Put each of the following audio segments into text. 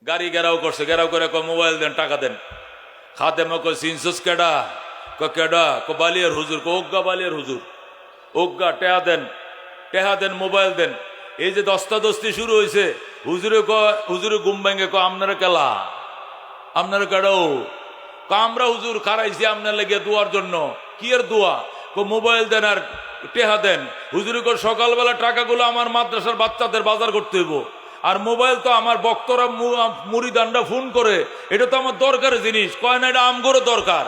গাড়ি ঘেরাও করছে, ঘেরাও করে কয় মোবাইল দেন, টাকা দেন। খাদেমা কয় সিনসুস কেডা? কয় কেডা? কয় বালিয়ার হুজুর। কয় ওগ্গা বালিয়ার হুজুর। ওগ্গা টেহা দেন, টেহা দেন, মোবাইল দেন। এই যে দস্তাদস্তি শুরু হয়েছে, হুজুরে কয়, হুজুরে ঘুম ভেঙে কয় আপনারা কেলা, আপনারা কেডাও? আমরা হুজুর খারাইছি আপনার লেগে দোয়ার জন্য। কি এর দোয়া? মোবাইল দেন আর টেহা দেন। হুজুরে কয় সকালবেলা টাকাগুলো আমার মাদ্রাসার বাচ্চাদের বাজার করতে হইব, আর মোবাইল তো আমার বক্তরা মুরিদানরা ফোন করে, এটা তো আমার দরকারের জিনিস। কয় না এটা আমগরও দরকার।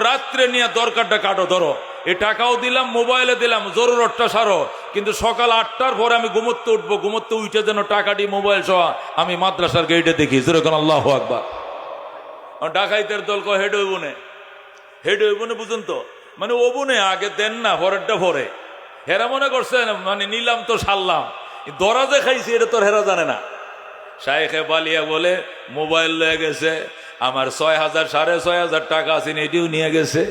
রাত্রে নিয়ে দরকারটা কাটো, ধরো এই টাকাও দিলাম, মোবাইলে দিলাম, জরুরতটা সারো, কিন্তু সকাল 8টার পরে আমি ঘুমোতে উঠবো, ঘুমোতে উঠে যেন টাকাটি মোবাইল সহ আমি মাদ্রাসার গেটে দেখি। যেরকম আল্লাহু আকবার। ডাকাইতের দল কয় হেড হইব নে, হেড হইব না, বুঝুন তো, মানে ওবনে আগে দেন না, পরেরটা পরে। হেরা মনে করছে মানে নিলাম তো সারলাম, দরা যে খাইছি এটা তোর হেরা জানে না। শাইখে বালিয়া বলে মোবাইল লয়ে গেছে, আমার 6,000 6,500 টাকা আছে, এটিও নিয়ে গেছে।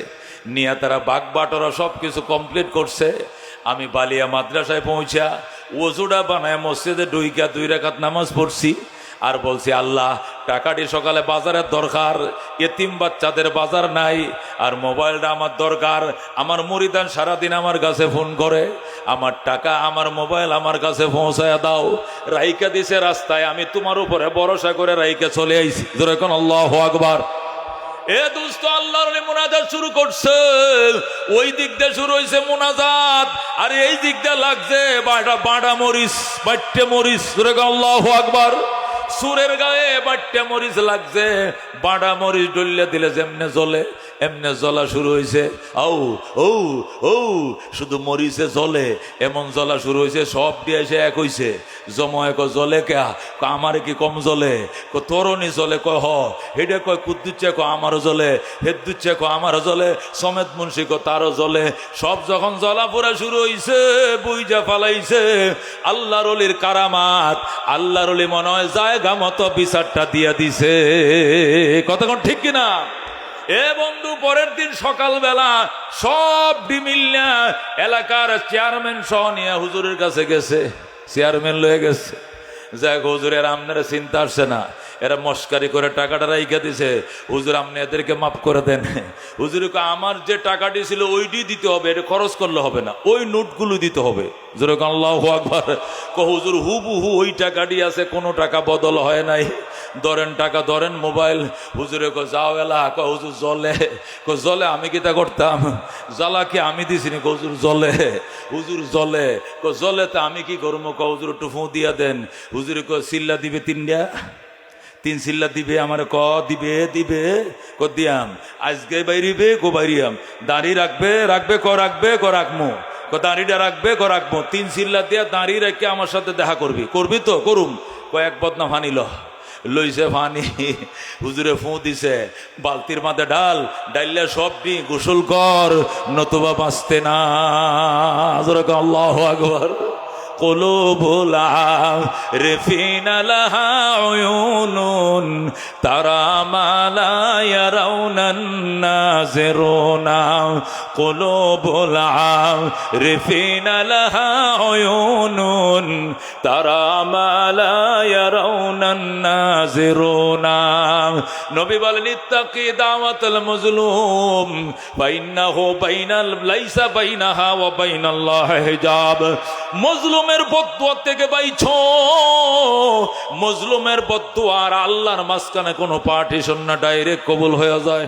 নিয়ে তারা বাগ বাটরা সব কিছু কমপ্লিট করছে। আমি বালিয়া মাদ্রাসায় পৌঁছা ওজুটা বানায় মসজিদে ডুইকা 2 রাকাত নামাজ পড়ছি, আর বলছি আল্লাহ টাকাটি সকালে বাজারের দরকার, এতিম বাচ্চাদের বাজার নাই, আর মোবাইলটা আমার দরকার। আমার মুরিদান সারাদিন আমার কাছে ফোন করে, আমার টাকা আমার মোবাইল আমার কাছে পৌঁছায় দাও। রাইকা দিছে রাস্তায়, আমি তোমার উপরে ভরসা করে রাইকা চলে আইছি। যেরকম আল্লাহু আকবার। এ দোস্ত, আল্লাহর মুনাজাত শুরু করছে, ওই দিক দিয়ে শুরু হয়েছে মুনাজাত, আর এই দিক দিয়ে লাগছে বাটা মরিচ, বাট্টে মরিচ। যেরকম আল্লাহু আকবার। সুরের গায়ে বাট্টে মরিচ লাগছে, বাটা মরিচ ডলিয়ে দিলে যেমনে জ্বলে এমনে জ্বলা শুরু হয়েছে। ও ও ও শুধু মরিচে জ্বলে এমন জ্বলা শুরু হয়েছে, সব দিয়ে এসে এক হয়েছে। জমায় কয় জ্বলে কে? আমারে কি কম জ্বলে? তরুণী জ্বলে? কয় হ। হেডে কয় কুদ্দুচ্ছে, কয় আমারও জ্বলে। হেদ্দুচ্ছে, কয় আমারও জ্বলে। সমেত মুন্সি কয় তারও জ্বলে। সব যখন জ্বলা পোড়া শুরু হয়েছে, বুইজা ফালাইছে। আল্লাহর ওলির কারামাত, আল্লাহর ওলি মনে হয় জায়গা মতো বিচারটা দিয়া দিছে। কতক্ষণ ঠিক কিনা? এ বন্ধু, পরের দিন সকালবেলা সব ডিমিল্লা এলাকার চেয়ারম্যান সহ নিয়ে হুজুরের কাছে গেছে। চেয়ারম্যান লয়ে গেছে। যাক হুজুরের আপনারা চিন্তা আসছে না, এরা মস্কারি করে টাকাটা রাইখা দিছে। হুজুর আপনি এদেরকে মাফ করে দেন। হুজুরকে আমার যে টাকাটি ছিল ওইটি দিতে হবে, এটা খরচ করলে হবে না, ওই নোটগুলো দিতে হবে। যেরকম আল্লাহু আকবার। হুজুর হুবহু ওই টাকাটি আছে, কোনো টাকা বদল হয় নাই। ধরেন টাকা, ধরেন মোবাইল। হুজুরে কো যাও এলা। হুজুর জলে। জলে আমি কি তা করতাম? জ্বালা কি আমি দিছি নি? হুজুর জলে। হুজুর জলে। জলে তা আমি কি করবো? হুজুর একটু ফোঁ দিয়া দেন। হুজুরে চিল্লা দিবে 3টা, 3 চিল্লা দিবে আমার। দিবে দিবে দিয়াম। আজকে বাইরিবে বাইরিয়াম। দাঁড়ি রাখবে রাখবে রাখবে রাখমো। দাঁড়িটা রাখবে রাখবো। 3 চিল্লা দিয়া দাঁড়িয়ে রেখে আমার সাথে দেখা করবি। করবি তো? করুম। কয়েক বদনা ফানিল লইছে ফানি। হুজুরে ফোঁ দিছে, বালতির মাঝে ডাল, ডাইলে সব নি গোসল কর, নতুবা বাঁচতে না। আল্লাহু আকবার। কুলুবুল আরিফিনা লাহা উয়ুনুন তারা মা লা ইয়ারাউনান নাযিরুনা। কুলুবুল আরিফিনা লাহা উয়ুনুন তারা মা লা ইয়ারাউনান নাযিরুনা। নবী বলেন ইত্তাকি দাওয়াতুল মাজলুম ফাইন্নাহু বাইনাল লাইসা বাইনাহা ওয়া বাইনাল্লাহি হিজাব। মজলুমের বদদুয়া থেকে বাইছো। মজলুমের বদদুয়া আর আল্লাহর মাঝখানে কোনো পার্টিশন না, ডাইরেক্ট কবুল হয়ে যায়।